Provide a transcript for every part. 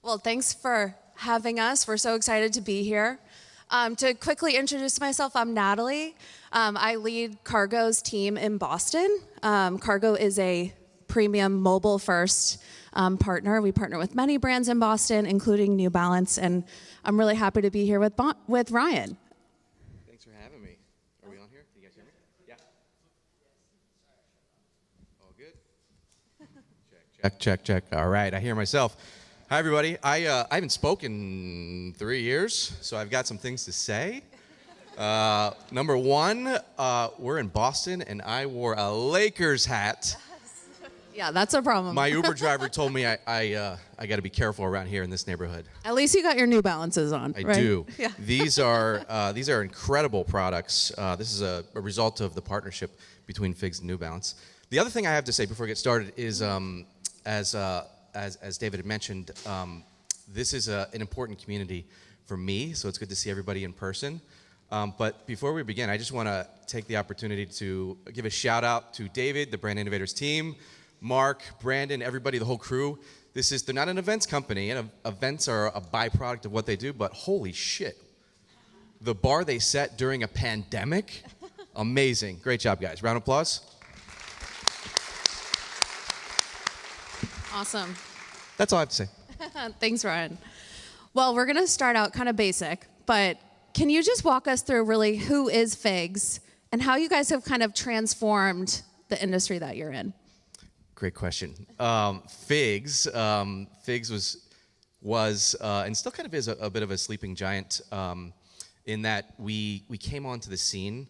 Well, thanks for having us. We're so excited to be here. To quickly introduce myself, I'm Natalie. I lead Kargo's team in Boston. Kargo is a premium mobile-first partner. We partner with many brands in Boston, including New Balance, and I'm really happy to be here with Ryan. Thanks for having me. Are we on here? Can you guys hear me? Yeah. All good? Check. All right, I hear myself. Hi, everybody. I haven't spoken in 3 years, so I've got some things to say. Number one, we're in Boston, and I wore a Lakers hat. Yeah, that's a problem. My Uber driver told me I got to be careful around here in this neighborhood. At least you got your New Balances on, right? I do. Yeah. These are incredible products. This is a result of the partnership between Figs and New Balance. The other thing I have to say before we get started is, as David had mentioned, this is an important community for me, so it's good to see everybody in person. But before we begin, I just want to take the opportunity to give a shout out to David, the Brand Innovators team, Mark, Brandon, everybody, the whole crew. They're not an events company, and events are a byproduct of what they do, but holy shit. The bar they set during a pandemic, amazing. Great job, guys. Round of applause. Awesome. That's all I have to say. Thanks, Ryan. Well, we're going to start out kind of basic, but can you just walk us through really who is Figs and how you guys have kind of transformed the industry that you're in? Great question. Figs was and still kind of is a bit of a sleeping giant in that we came onto the scene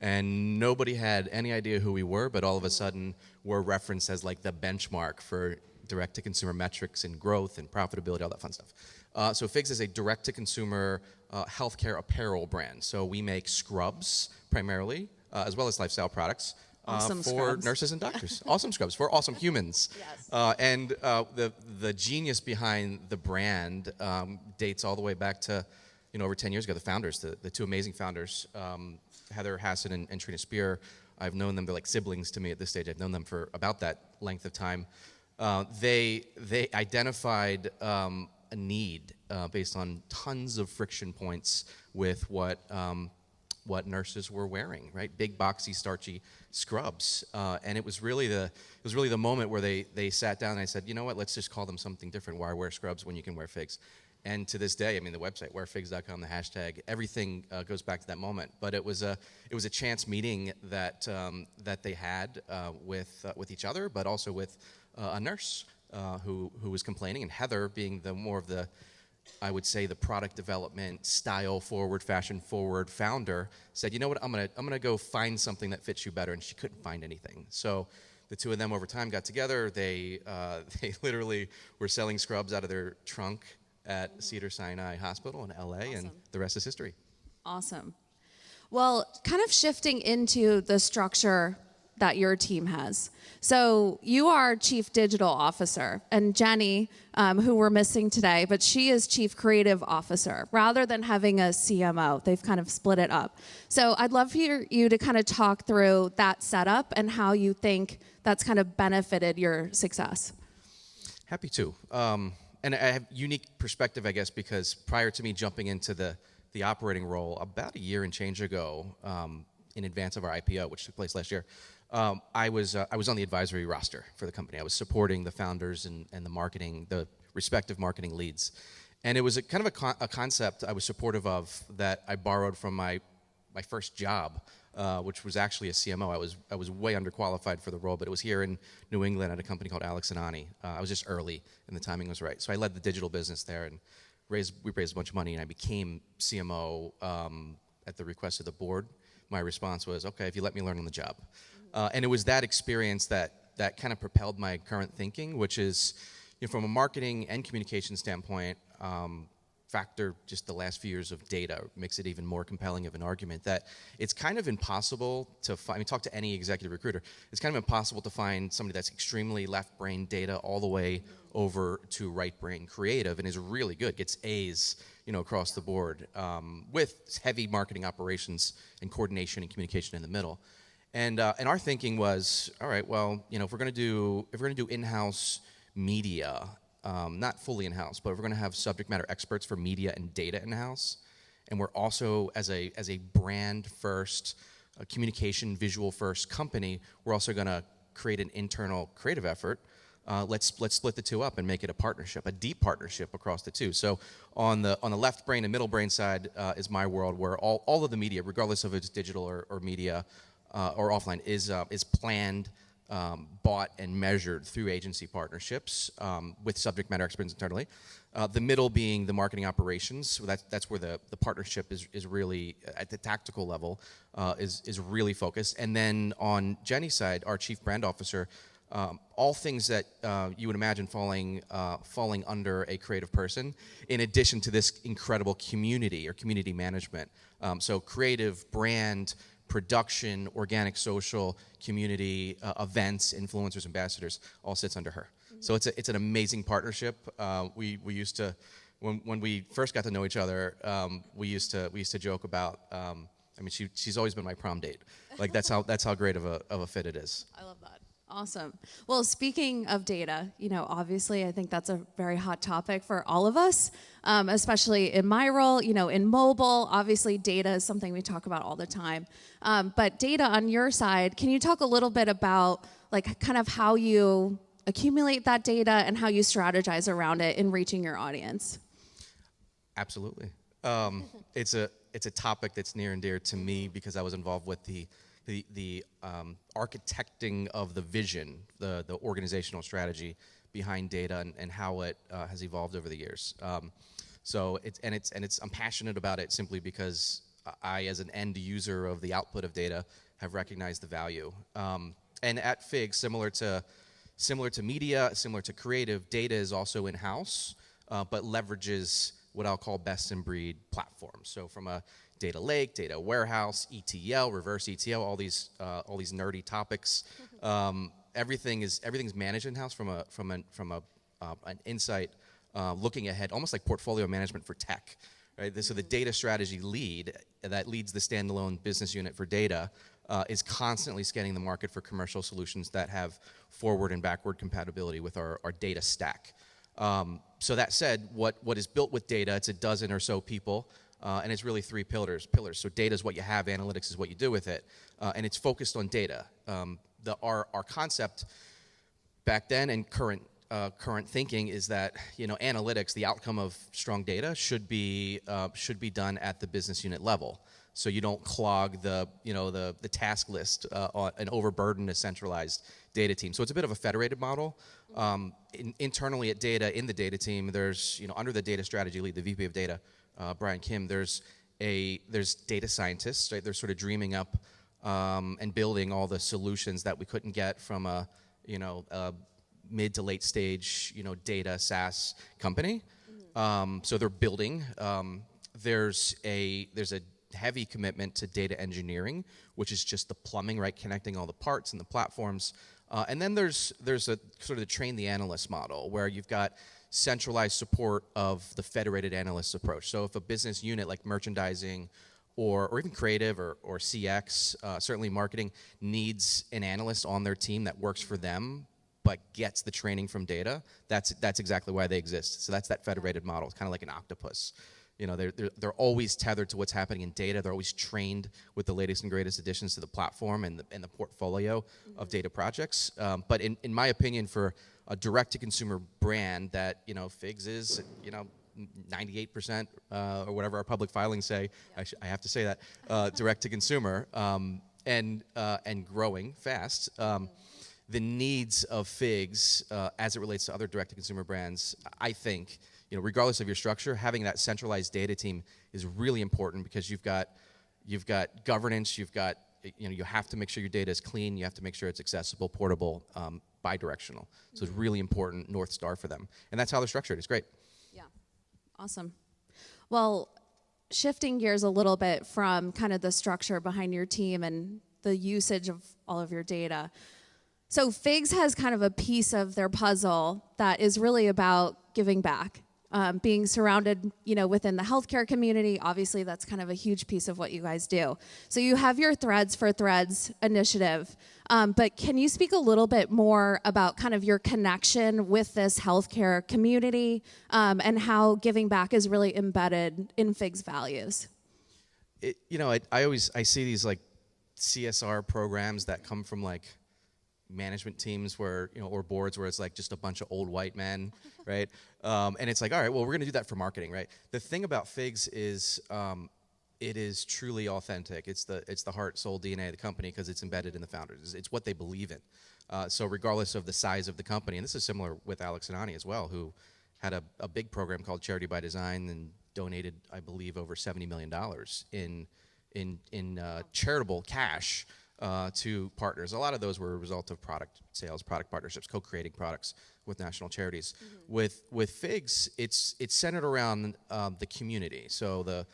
and nobody had any idea who we were, but all of a sudden we're referenced as like the benchmark for direct-to-consumer metrics and growth and profitability, all that fun stuff. So Figs is a direct-to-consumer healthcare apparel brand. So we make scrubs primarily, as well as lifestyle products. Awesome for scrubs. Nurses and doctors. Awesome scrubs for awesome humans. Yes. And the genius behind the brand dates all the way back to over 10 years ago. The founders, the two amazing founders, Heather Hassan and Trina Spear. I've known them. They're like siblings to me at this stage. I've known them for about that length of time. They identified a need based on tons of friction points with what nurses were wearing, right? Big, boxy, starchy scrubs, and it was really the moment where they sat down and I said, you know what? Let's just call them something different. Why wear scrubs when you can wear Figs? And to this day, I mean, the website wearfigs.com, the hashtag, everything goes back to that moment. But it was a chance meeting that they had with each other, but also with a nurse who was complaining, and Heather being I would say the product development, style forward, fashion forward founder, said, you know what, I'm gonna go find something that fits you better, and she couldn't find anything. So the two of them over time got together. They literally were selling scrubs out of their trunk at Cedars-Sinai Hospital in LA, awesome. And the rest is history. Awesome. Well, kind of shifting into the structure that your team has. So you are Chief Digital Officer, and Jenny, who we're missing today, but she is Chief Creative Officer. Rather than having a CMO, they've kind of split it up. So I'd love for you to kind of talk through that setup and how you think that's kind of benefited your success. Happy to. And I have unique perspective, I guess, because prior to me jumping into the operating role about a year and change ago, in advance of our IPO, which took place last year, I was on the advisory roster for the company. I was supporting the founders and the respective marketing leads. And it was a kind of a concept I was supportive of that I borrowed from my first job, which was actually a CMO. I was way underqualified for the role, but it was here in New England at a company called Alex and Ani. I was just early, and the timing was right. So I led the digital business there, and we raised a bunch of money, and I became CMO at the request of the board. My response was, okay, if you let me learn on the job. And it was that experience that kind of propelled my current thinking, which is, from a marketing and communication standpoint, factor just the last few years of data makes it even more compelling of an argument that it's kind of impossible to find. I mean, talk to any executive recruiter. It's kind of impossible to find somebody that's extremely left-brain data all the way over to right-brain creative and is really good, gets A's, across the board, with heavy marketing operations and coordination and communication in the middle. And our thinking was, all right, well, if we're going to do in-house media not fully in-house, but we're going to have subject matter experts for media and data in-house. And we're also, as a brand first, a communication visual first company, we're also going to create an internal creative effort. Let's split the two up and make it a partnership, a deep partnership across the two. So on the left brain and middle brain side is my world, where all of the media, regardless of it's digital or media or offline, is planned, bought, and measured through agency partnerships with subject matter experts internally. The middle being the marketing operations. So that's where the partnership is really, at the tactical level, is really focused. And then on Jenny's side, our chief brand officer, all things that you would imagine falling under a creative person, in addition to this incredible community or community management. So creative, brand, production, organic, social, community, events, influencers, ambassadors, all sits under her. Mm-hmm. So it's an amazing partnership. We used to, when we first got to know each other, we used to joke about. I mean, she's always been my prom date. Like that's how great of a fit it is. I love that. Awesome. Well, speaking of data, obviously I think that's a very hot topic for all of us, especially in my role, in mobile. Obviously, data is something we talk about all the time. But data on your side, can you talk a little bit about kind of how you accumulate that data and how you strategize around it in reaching your audience? Absolutely. It's a topic that's near and dear to me because I was involved with the architecting of the vision, the organizational strategy behind data and how it has evolved over the years. So I'm passionate about it simply because I, as an end user of the output of data, have recognized the value. And at FIG, similar to media, similar to creative, data is also in-house, but leverages what I'll call best-in-breed platforms. So from a data lake, data warehouse, ETL, reverse ETL, all these nerdy topics. Everything's managed in-house from an insight looking ahead, almost like portfolio management for tech, right? So the data strategy lead that leads the standalone business unit for data is constantly scanning the market for commercial solutions that have forward and backward compatibility with our data stack. So that said, what is built with data, it's a dozen or so people. And it's really three pillars. So data is what you have, analytics is what you do with it, and it's focused on data. Our concept back then and current thinking is that analytics, the outcome of strong data, should be done at the business unit level. So you don't clog the task list and overburden a centralized data team. So it's a bit of a federated model. Internally at data, in the data team, there's under the data strategy lead, the VP of data. Brian Kim, there's data scientists, right? They're sort of dreaming up and building all the solutions that we couldn't get from a mid to late stage data SaaS company. So they're building. There's a heavy commitment to data engineering, which is just the plumbing, right? Connecting all the parts and the platforms. And then there's a sort of the train the analyst model where you've got centralized support of the federated analyst approach. So if a business unit like merchandising or even creative or CX, certainly marketing, needs an analyst on their team that works for them but gets the training from data, that's exactly why they exist. So that's that federated model. It's kind of like an octopus. They're always tethered to what's happening in data. They're always trained with the latest and greatest additions to the platform and the portfolio of data projects. But in my opinion, for a direct-to-consumer brand that FIGS is 98% or whatever our public filings say, I have to say that direct-to-consumer and growing fast. The needs of FIGS as it relates to other direct-to-consumer brands, I think, regardless of your structure, having that centralized data team is really important because you've got governance, you have to make sure your data is clean, you have to make sure it's accessible, portable, bi-directional. So it's really important North Star for them. And that's how they're structured. It's great. Yeah. Awesome. Well, shifting gears a little bit from kind of the structure behind your team and the usage of all of your data. So FIGS has kind of a piece of their puzzle that is really about giving back. being surrounded, within the healthcare community. Obviously, that's kind of a huge piece of what you guys do. So you have your Threads for Threads initiative, but can you speak a little bit more about kind of your connection with this healthcare community and how giving back is really embedded in FIG's values? I see these like CSR programs that come from like management teams where, or boards where it's like just a bunch of old white men, right? And it's like, all right, well, we're going to do that for marketing, right? The thing about FIGS is it is truly authentic. It's the heart, soul, DNA of the company because it's embedded in the founders. It's what they believe in. So regardless of the size of the company, and this is similar with Alex and Ani as well, who had a big program called Charity by Design and donated, I believe, over $70 million in charitable cash to partners. A lot of those were a result of product sales, product partnerships, co-creating products with national charities. Mm-hmm. With FIGS, it's centered around the community. So the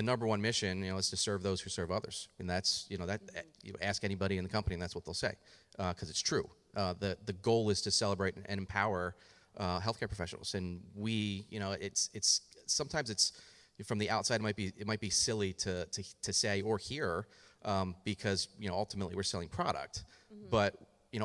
number one mission, is to serve those who serve others, and that's that. You ask anybody in the company, and that's what they'll say, because it's true. The goal is to celebrate and empower healthcare professionals, and we, it's sometimes it's from the outside it might be silly to say or hear because ultimately we're selling product, mm-hmm. but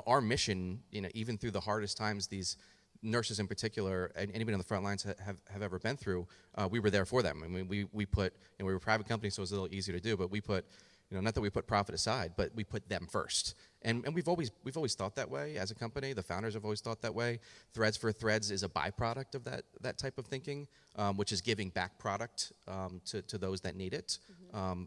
our mission, even through the hardest times these nurses in particular and anybody on the front lines have ever been through, we were there for them. I mean, we put, we were a private company, so it was a little easier to do, but we put, not that we put profit aside, but we put them first. And we've always thought that way as a company. The founders have always thought that way. Threads for Threads is a byproduct of that type of thinking, which is giving back product to those that need it. Mm-hmm.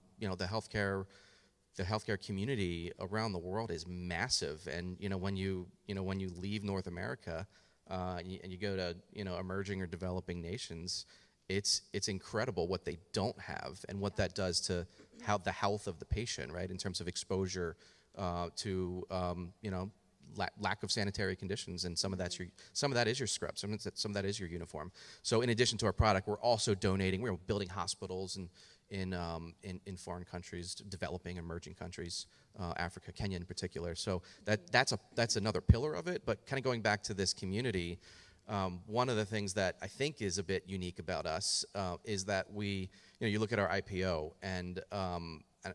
The healthcare community around the world is massive, and when you leave North America and you go to emerging or developing nations, it's incredible what they don't have and what that does to how the health of the patient, right, in terms of exposure to lack of sanitary conditions, and some of that is your scrub, some of that is your uniform. So in addition to our product, we're also donating. We're building hospitals in foreign countries, developing, emerging countries, Africa, Kenya in particular. So that's another pillar of it. But kind of going back to this community, one of the things that I think is a bit unique about us is that we, you look at our IPO, and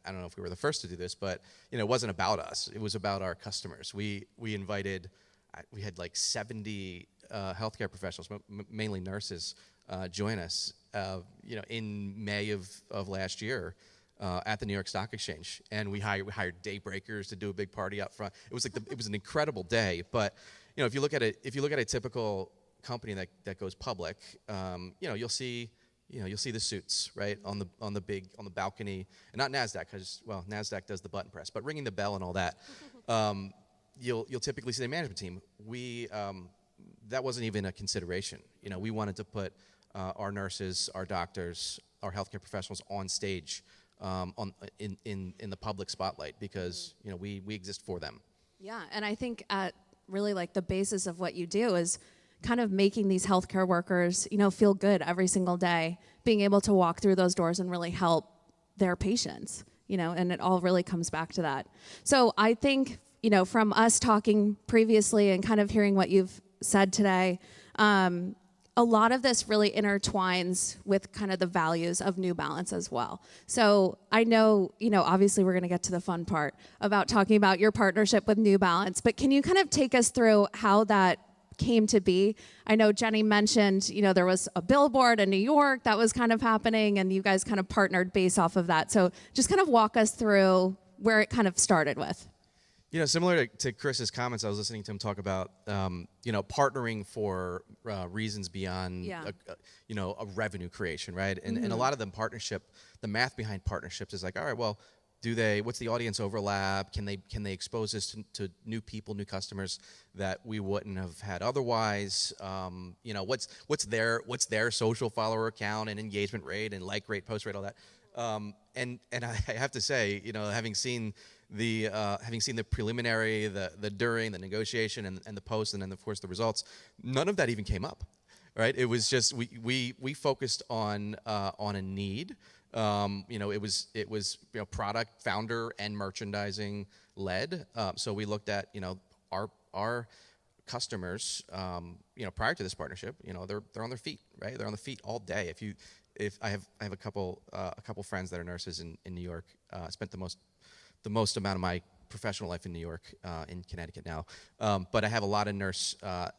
I don't know if we were the first to do this, but it wasn't about us. It was about our customers. We had like 70 healthcare professionals, mainly nurses, join us, in May of last year at the New York Stock Exchange, and we hired day breakers to do a big party out front. It was it was an incredible day. But if you look at a typical company that goes public, you'll see the suits, right, on the balcony, and not NASDAQ, because NASDAQ does the button press, but ringing the bell and all that. You'll typically see the management team. That wasn't even a consideration. We wanted to put our nurses, our doctors, our healthcare professionals on stage, in the public spotlight, because we exist for them. Yeah, and I think at really like the basis of what you do is kind of making these healthcare workers, feel good every single day, being able to walk through those doors and really help their patients, and it all really comes back to that. So I think, from us talking previously and kind of hearing what you've said today, a lot of this really intertwines with kind of the values of New Balance as well. So I know, obviously we're going to get to the fun part about talking about your partnership with New Balance, but can you kind of take us through how that came to be? I know Jenny mentioned, there was a billboard in New York that was kind of happening, and you guys kind of partnered based off of that. So just kind of walk us through where it kind of started with. Similar to Chris's comments, I was listening to him talk about, partnering for reasons beyond, a revenue creation, right? And mm-hmm. and a lot of them the math behind partnerships is like, all right, well, what's the audience overlap? Can they expose us to new people, new customers that we wouldn't have had otherwise? What's their social follower count and engagement rate and like rate, post rate, all that. And I have to say, having seen the preliminary, the during, the negotiation, and the post, and then of course the results, none of that even came up, right? It was just we focused on a need. It was product, founder, and merchandising led. So we looked at our customers, prior to this partnership, they're on their feet, right? They're on the feet all day. If I have a couple friends that are nurses in New York. Spent the most amount of my professional life in New York, in Connecticut now. But I have a lot of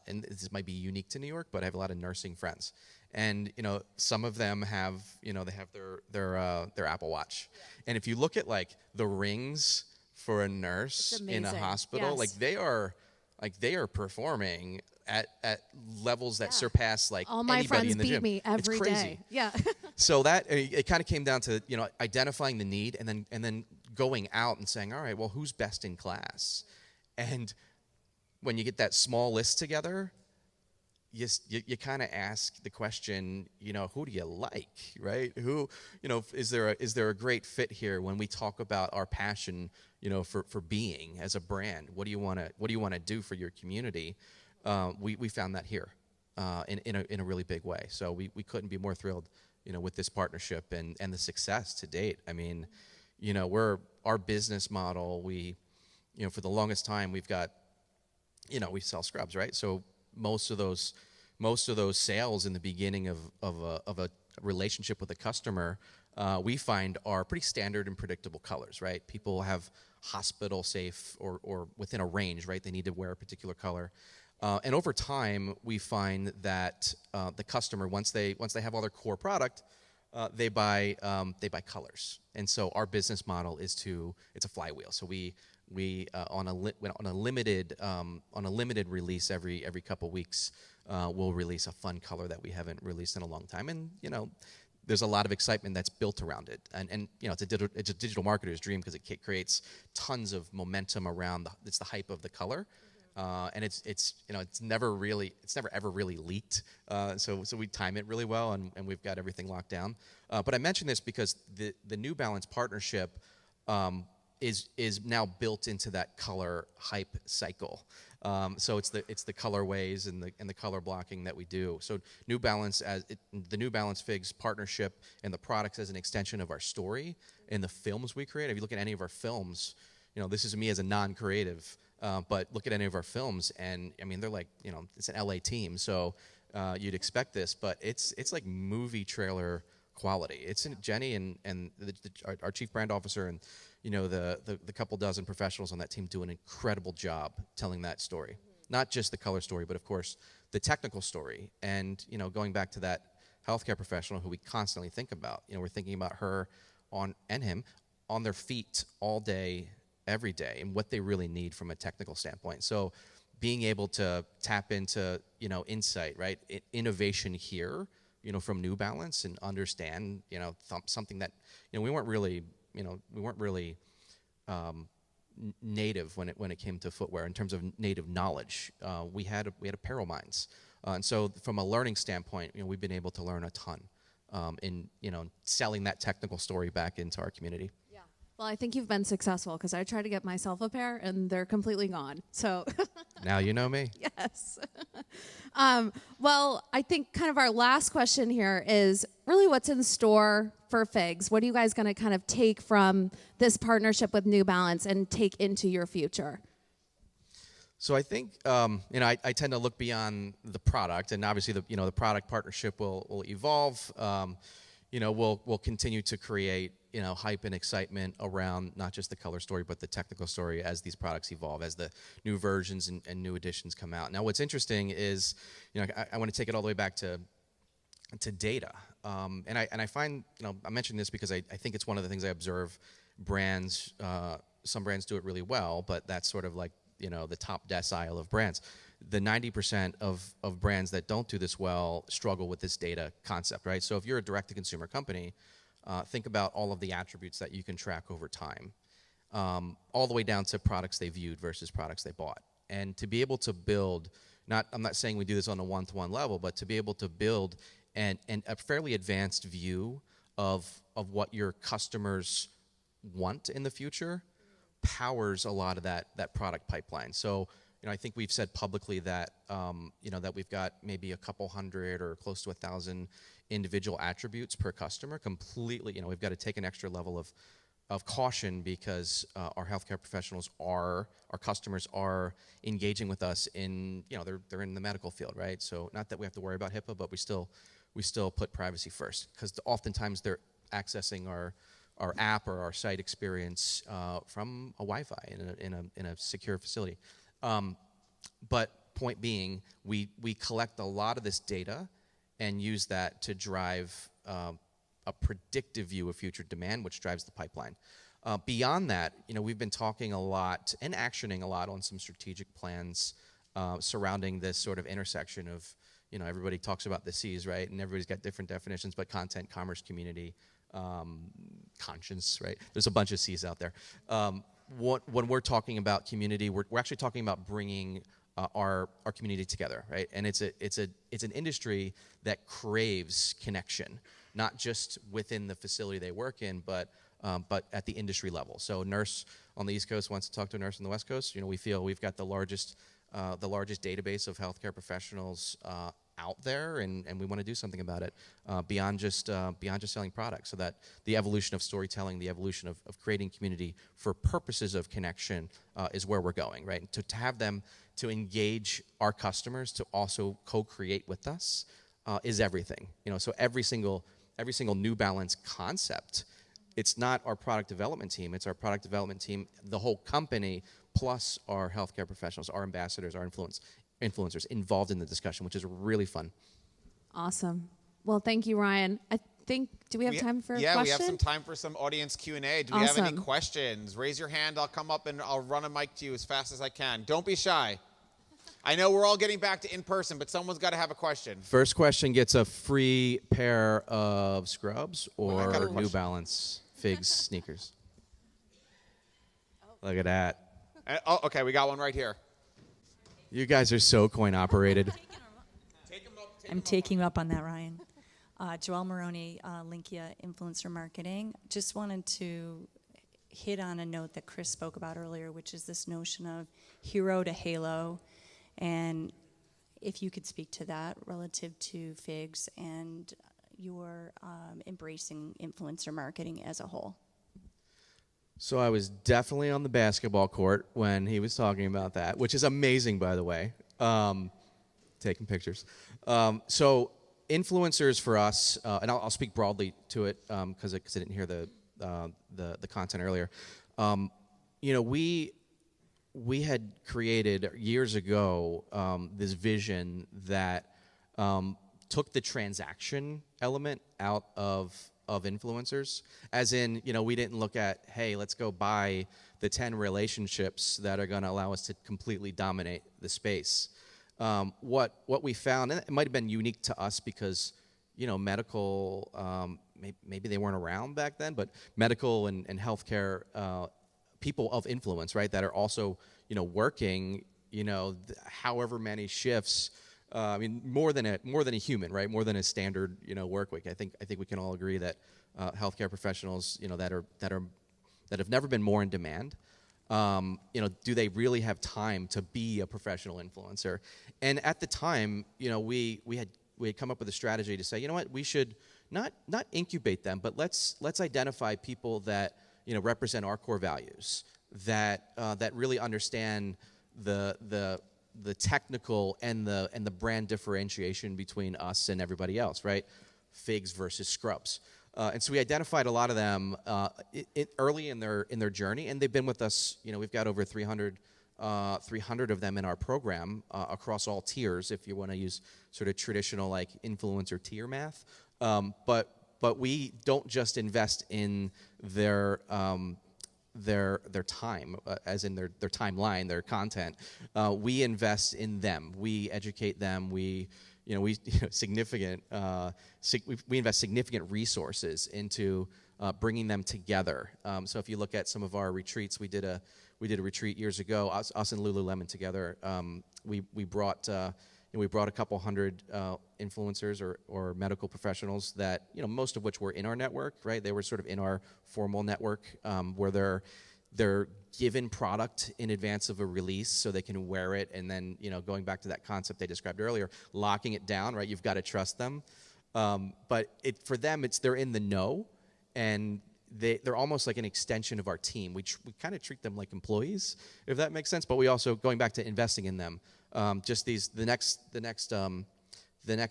and this might be unique to New York, but I have a lot of nursing friends. And some of them have they have their Apple Watch, and if you look at like the rings for a nurse in a hospital, yes. they are performing at levels that surpass like all my anybody friends in the beat gym. me every it's crazy. day. Yeah. So that it kind of came down to identifying the need and then going out and saying, all right, well, who's best in class? And when you get that small list together, you kind of ask the question, who do you like, right? Who, is there a great fit here when we talk about our passion, for being as a brand? What do you want to do for your community? We found that here, in a really big way. So we couldn't be more thrilled, with this partnership and the success to date. I mean, our business model, for the longest time we've got, we sell scrubs, right? So most of those sales in the beginning of a relationship with a customer, we find are pretty standard and predictable colors, right? People have hospital safe or within a range, right? They need to wear a particular color. And over time, we find that the customer, once they have all their core product, they buy colors. And so our business model it's a flywheel. So we on a limited release every couple weeks, we'll release a fun color that we haven't released in a long time, and there's a lot of excitement that's built around it, and it's a digital marketer's dream because it creates tons of momentum around it's the hype of the color. And it's never ever really leaked. So we time it really well, and we've got everything locked down. But I mention this because the New Balance partnership is now built into that color hype cycle. So it's the colorways and the color blocking that we do. So New Balance the New Balance Figs partnership and the products as an extension of our story and the films we create. If you look at any of our films, this is me as a non-creative. But look at any of our films, and I mean, they're like, it's an LA team, so you'd expect this, but it's like movie trailer quality. It's Jenny and our chief brand officer and the couple dozen professionals on that team do an incredible job telling that story. Not just the color story, but of course the technical story. And going back to that healthcare professional who we constantly think about, we're thinking about her and him on their feet all day, every day, and what they really need from a technical standpoint. So being able to tap into insight, right, innovation here, from New Balance, and understand something that we weren't really native when it came to footwear in terms of native knowledge. We had apparel minds, and so from a learning standpoint, we've been able to learn a ton in selling that technical story back into our community. Well, I think you've been successful because I tried to get myself a pair and they're completely gone. So now you know me. Yes. Well, I think kind of our last question here is really what's in store for Figs. What are you guys going to kind of take from this partnership with New Balance and take into your future? So I think I tend to look beyond the product, and obviously the product partnership will evolve. We'll continue to create hype and excitement around not just the color story, but the technical story as these products evolve, as the new versions and new editions come out. Now, what's interesting is, I want to take it all the way back to data, and I find, I mention this because I think it's one of the things I observe brands. Some brands do it really well, but that's sort of like the top decile of brands. The 90% of brands that don't do this well struggle with this data concept, right? So if you're a direct-to-consumer company, think about all of the attributes that you can track over time, all the way down to products they viewed versus products they bought. And to be able to build, I'm not saying we do this on a one-to-one level, but to be able to build a fairly advanced view of what your customers want in the future powers a lot of that product pipeline. So I think we've said publicly that that we've got maybe a couple hundred or close to 1,000 individual attributes per customer. Completely, we've got to take an extra level of caution because our healthcare professionals our customers are engaging with us in, they're in the medical field, right? So not that we have to worry about HIPAA, but we still put privacy first, because oftentimes they're accessing our app or our site experience from a Wi-Fi in a secure facility. But point being, we collect a lot of this data and use that to drive a predictive view of future demand, which drives the pipeline. Beyond that, we've been talking a lot and actioning a lot on some strategic plans surrounding this sort of intersection of, everybody talks about the C's, right? And everybody's got different definitions, but content, commerce, community, conscience, right? There's a bunch of C's out there. When we're talking about community, we're actually talking about bringing our community together, right? And it's an industry that craves connection, not just within the facility they work in, but at the industry level. So a nurse on the East Coast wants to talk to a nurse on the West Coast. We feel we've got the largest database of healthcare professionals out there, and we want to do something about it beyond just selling products. So that the evolution of storytelling, the evolution of creating community for purposes of connection is where we're going, right? To have them to engage our customers to also co-create with us is everything. So every single New Balance concept, it's not our product development team, it's our product development team, the whole company, plus our healthcare professionals, our ambassadors, our influencers involved in the discussion, which is really fun. Awesome. Well, thank you, Ryan. Do we have time for a question? Yeah, we have some time for some audience Q&A. Do we have any questions? Raise your hand. I'll come up and I'll run a mic to you as fast as I can. Don't be shy. I know we're all getting back to in-person, but someone's got to have a question. First question gets a free pair of scrubs or New Balance Figs sneakers. Look at that. Okay, we got one right here. You guys are so coin-operated. I'm taking you up on that, Ryan. Joelle Maroney, Linkia Influencer Marketing. Just wanted to hit on a note that Chris spoke about earlier, which is this notion of hero to halo. And if you could speak to that relative to Figs and your embracing influencer marketing as a whole. So I was definitely on the basketball court when he was talking about that, which is amazing, by the way, taking pictures. So influencers for us, and I'll speak broadly to it because I didn't hear the content earlier. We had created years ago this vision that took the transaction element out of influencers, as in, we didn't look at, hey, let's go buy the 10 relationships that are going to allow us to completely dominate the space. What we found, and it might have been unique to us because, medical, maybe they weren't around back then, but medical and healthcare people of influence, right, that are also, working, however many shifts. More than a human, right? More than a standard, work week. I think we can all agree that healthcare professionals, that have never been more in demand. Do they really have time to be a professional influencer? And at the time, we had come up with a strategy to say, you know what, we should not incubate them, but let's identify people that represent our core values, that really understand the technical and the brand differentiation between us and everybody else, right? Figs versus scrubs. And so we identified a lot of them early in their journey, and they've been with us. We've got over 300 of them in our program across all tiers, if you want to use sort of traditional like influencer tier math. But we don't just invest in their time, as in their timeline, their content. We invest in them. We educate them. We invest significant resources into bringing them together. So if you look at some of our retreats, we did a retreat years ago. Us and Lululemon together. We brought a couple hundred influencers or medical professionals that, most of which were in our network, right? They were sort of in our formal network where they're given product in advance of a release so they can wear it, and then, going back to that concept they described earlier, locking it down, right? You've got to trust them. But for them, they're in the know, and they're almost like an extension of our team. We kind of treat them like employees, if that makes sense. But we also, going back to investing in them, just the next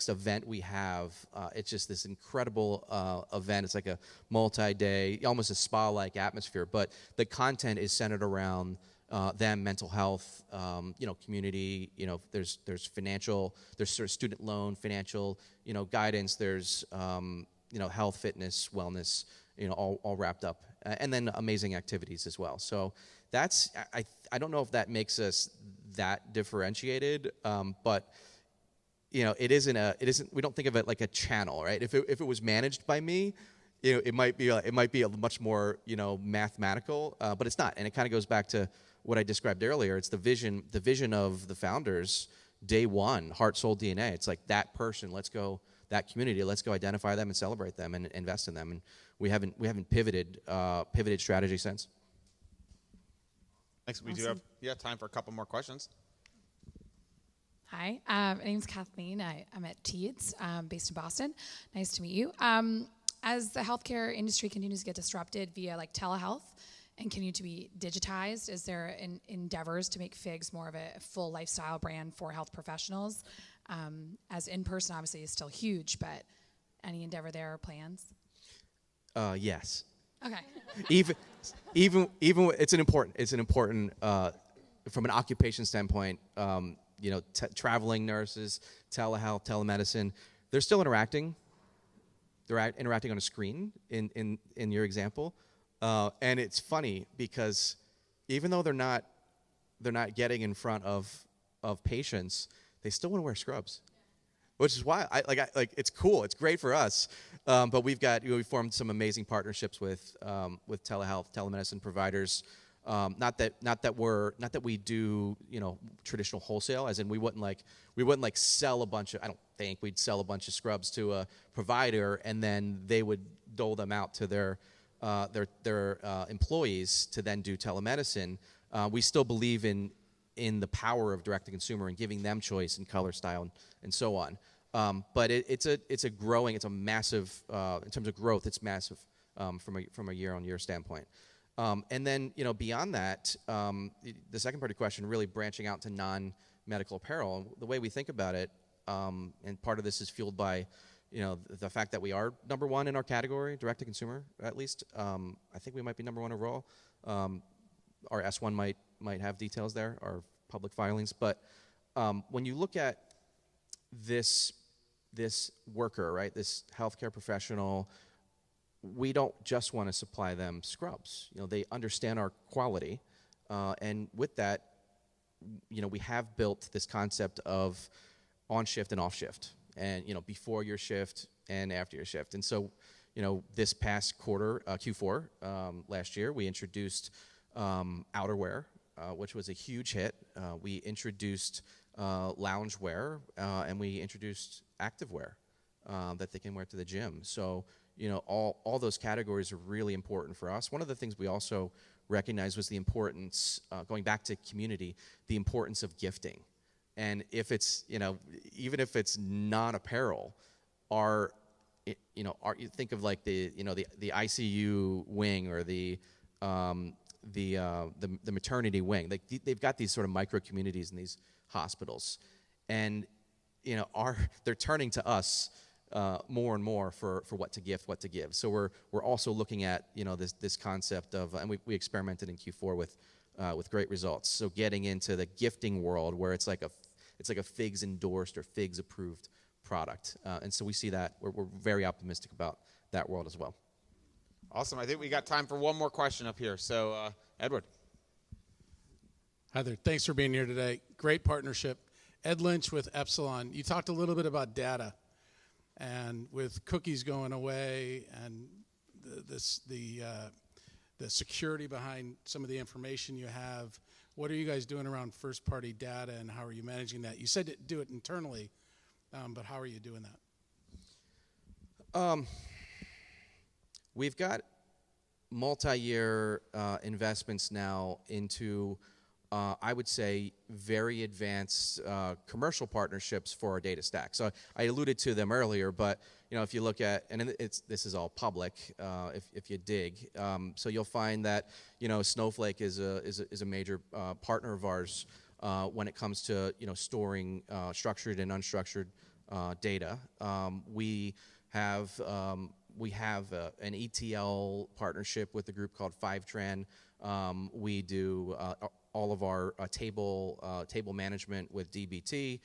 event we have, it's just this incredible event. It's like a multi-day, almost a spa-like atmosphere. But the content is centered around them, mental health, community. There's financial, there's sort of student loan, financial, guidance. There's health, fitness, wellness, all wrapped up, and then amazing activities as well. So that's I don't know if that makes us that differentiated, but it isn't. We don't think of it like a channel, right? If it was managed by me, it might be a much more mathematical, but it's not. And it kind of goes back to what I described earlier. It's the vision of the founders, day one, heart, soul, DNA. It's like that person. Let's go. That community. Let's go identify them and celebrate them and invest in them. And we haven't pivoted strategy since. Thanks. We do have time for a couple more questions. Hi, my name's Kathleen. I'm at Teeds, based in Boston. Nice to meet you. As the healthcare industry continues to get disrupted via like telehealth and continue to be digitized, is there endeavors to make FIGS more of a full lifestyle brand for health professionals? As in-person obviously is still huge, but any endeavor there or plans? Yes. Okay. even it's an important from an occupation standpoint. Traveling nurses, telehealth, telemedicine, they're still interacting. They're interacting on a screen in your example, and it's funny because even though they're not getting in front of patients, they still want to wear scrubs, which is why I it's cool. It's great for us, but we've formed some amazing partnerships with telehealth, telemedicine providers. Not that we do traditional wholesale, as in we wouldn't sell a bunch of. I don't think we'd sell a bunch of scrubs to a provider and then they would dole them out to their employees to then do telemedicine. We still believe in the power of direct to consumer and giving them choice and color, style, and so on. But it's a massive in terms of growth. It's massive from a year-on-year standpoint. And then, beyond that, the second part of the question, really branching out to non-medical apparel. The way we think about it, and part of this is fueled by, the fact that we are number one in our category, direct to consumer, at least. I think we might be number one overall. Our S1 might have details there, our public filings. But when you look at this worker, right, this healthcare professional, we don't just want to supply them scrubs. They understand our quality, and with that, we have built this concept of on shift and off shift, and before your shift and after your shift. And so, this past quarter, Q4 last year, we introduced outerwear, which was a huge hit. We introduced loungewear, and we introduced activewear that they can wear to the gym. So. All those categories are really important for us. One of the things we also recognized was the importance, going back to community, the importance of gifting. And if it's, even if it's non-apparel, you think of like the ICU wing or the maternity wing. They've got these sort of micro communities in these hospitals, and they're turning to us. More and more for what to gift, what to give. So we're also looking at this concept of, and we experimented in Q4 with great results. So getting into the gifting world where it's like a FIGS endorsed or FIGS approved product, and so we see that we're very optimistic about that world as well. Awesome. I think we got time for one more question up here. So Edward. Hi there. Thanks for being here today. Great partnership. Ed Lynch with Epsilon. You talked a little bit about data. And with cookies going away and the security behind some of the information you have, what are you guys doing around first-party data, and how are you managing that? You said to do it internally, but how are you doing that? We've got multi-year investments now into I would say, very advanced commercial partnerships for our data stack. So I alluded to them earlier, but if you look at, and this is all public, if you dig, so you'll find that Snowflake is a major partner of ours when it comes to storing structured and unstructured data. We have an ETL partnership with a group called Fivetran. We do all of our table management with DBT.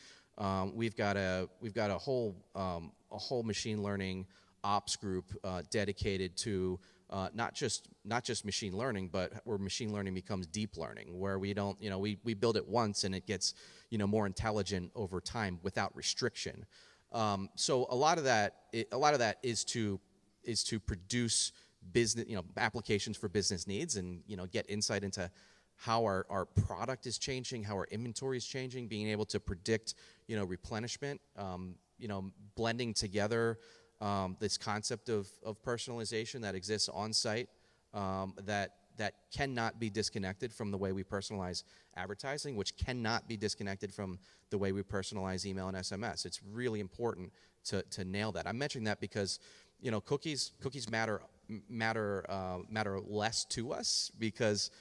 We've got a whole machine learning ops group dedicated to not just machine learning, but where machine learning becomes deep learning, where we don't we build it once and it gets more intelligent over time without restriction. So a lot of that is to produce business applications for business needs, and get insight into how our product is changing, how our inventory is changing, being able to predict replenishment, blending together this concept of personalization that exists on site, that cannot be disconnected from the way we personalize advertising, which cannot be disconnected from the way we personalize email and SMS. It's really important to nail that. I'm mentioning that because cookies matter less to us, because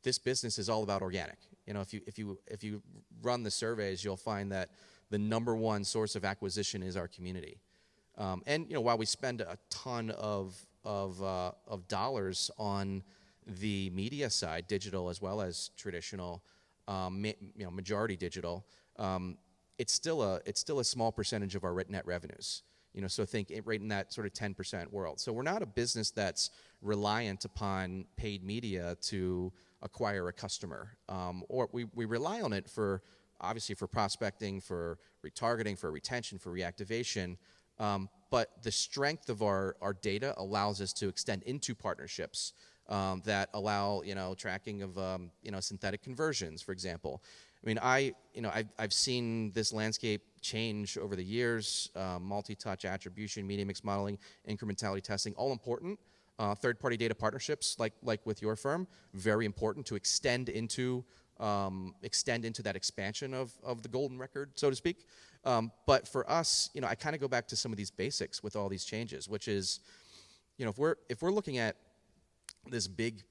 this business is all about organic. If you run the surveys, you'll find that the number one source of acquisition is our community. And while we spend a ton of dollars on the media side, digital as well as traditional, majority digital, it's still a small percentage of our net revenues. So think right in that sort of 10% world. So we're not a business that's reliant upon paid media to acquire a customer, or we rely on it obviously for prospecting, for retargeting, for retention, for reactivation. But the strength of our data allows us to extend into partnerships that allow tracking of synthetic conversions, for example. I mean, I've seen this landscape change over the years. Multi-touch attribution, media mix modeling, incrementality testing, all important. Third-party data partnerships, like with your firm, very important to extend into that expansion of the golden record, so to speak. But for us, I kind of go back to some of these basics with all these changes, which is, if we're looking at this big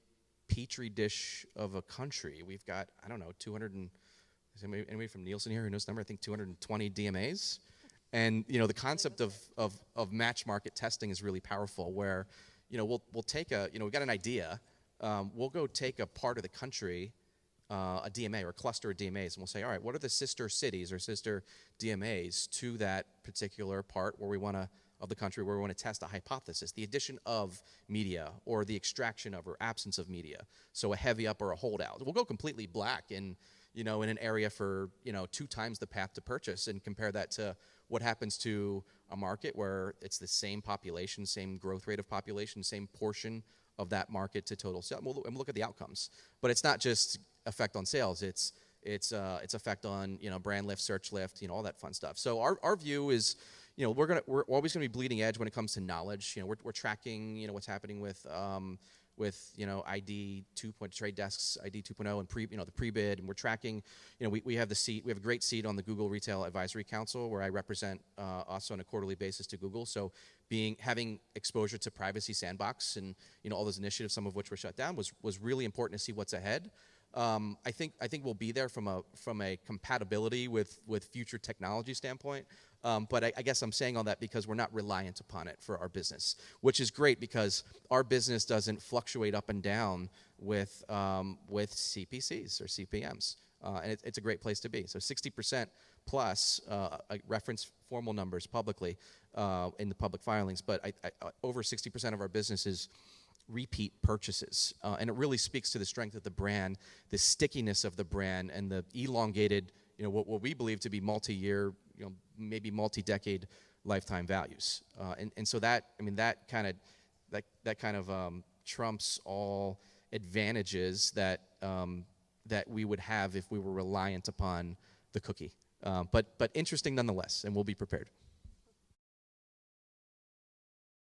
petri dish of a country, we've got, I don't know, 200 and is anybody from Nielsen here who knows the number? I think 220 DMAs. And the concept of match market testing is really powerful, where we'll take we've got an idea, we'll go take a part of the country, a DMA or a cluster of DMAs, and we'll say, all right, what are the sister cities or sister DMAs to that particular part of the country where we want to test a hypothesis, the addition of media or the extraction of or absence of media, so a heavy up or a holdout. We'll go completely black in an area for 2 times the path to purchase, and compare that to what happens to a market where it's the same population, same growth rate of population, same portion of that market to total sales. And we'll look at the outcomes. But it's not just effect on sales. It's effect on brand lift, search lift, all that fun stuff. So our view is, we're always gonna be bleeding edge when it comes to knowledge. We're tracking what's happening with ID 2.0, Trade Desk's ID 2.0 and the pre-bid, and we're tracking. We have a great seat on the Google Retail Advisory Council, where I represent us on a quarterly basis to Google. So having exposure to Privacy Sandbox and all those initiatives, some of which were shut down, was really important to see what's ahead. I think we'll be there from a compatibility with future technology standpoint. But I guess I'm saying all that because we're not reliant upon it for our business, which is great because our business doesn't fluctuate up and down with CPCs or CPMs, and it's a great place to be. So 60% plus, I reference formal numbers publicly in the public filings, but over 60% of our business is repeat purchases, and it really speaks to the strength of the brand, the stickiness of the brand, and the elongated, what we believe to be multi-year, maybe multi-decade lifetime values. And so that kind of trumps all advantages that we would have if we were reliant upon the cookie. But interesting nonetheless, and we'll be prepared.